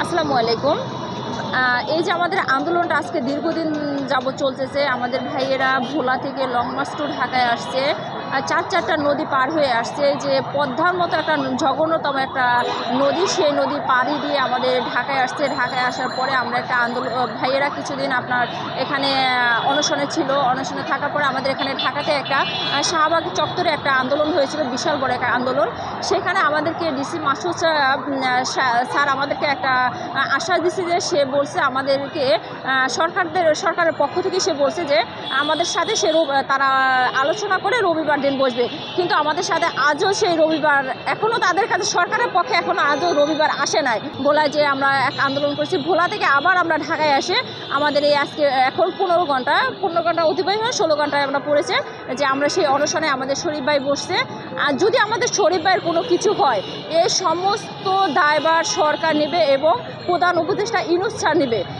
আসসালামু আলাইকুম। এই যে আমাদের আন্দোলনটা আজকে দীর্ঘদিন যাবৎ চলতেছে। আমাদের ভাইয়েরা ভোলা থেকে লং মার্চ টু ঢাকায় আসছে। ৪টা নদী পার হয়ে আসছে। যে পদ্মার মতো একটা জঘন্যতম একটা নদী, সেই নদী পাড়ি দিয়ে আমাদের ঢাকায় আসছে। ঢাকায় আসার পরে আমরা একটা ভাইয়েরা কিছুদিন আপনার এখানে অনশনে ছিল। অনশনে থাকার পরে আমাদের এখানে ঢাকাতে একটা শাহবাগ চত্বরে একটা আন্দোলন হয়েছিল, বিশাল বড় একটা আন্দোলন। সেখানে আমাদেরকে ডিসি মাসুদ স্যার আমাদেরকে একটা আশ্বাস দিচ্ছে যে সে বলছে আমাদেরকে সরকারের পক্ষ থেকে সে বলছে যে আমাদের সাথে তারা আলোচনা করে রবিবার দিন বসবে। কিন্তু আমাদের সাথে আজও সেই রবিবার এখনও তাদের কাছে সরকারের পক্ষে এখনও আজও রবিবার আসে নাই। বলায় যে আমরা এক আন্দোলন করছি, ভোলা থেকে আবার আমরা ঢাকায় আসে আমাদের এই আজকে এখন 15 ঘন্টা অতিবাহিত হয়, 16 ঘন্টায় আমরা পড়েছে যে আমরা সেই অনশনে আমাদের শরীফ ভাই বসছে। আর যদি আমাদের শরীফ ভাইয়ের কোনো কিছু হয়, এই সমস্ত দায়ভার সরকার নেবে এবং প্রধান উপদেষ্টা ইউনূস স্যার নেবে।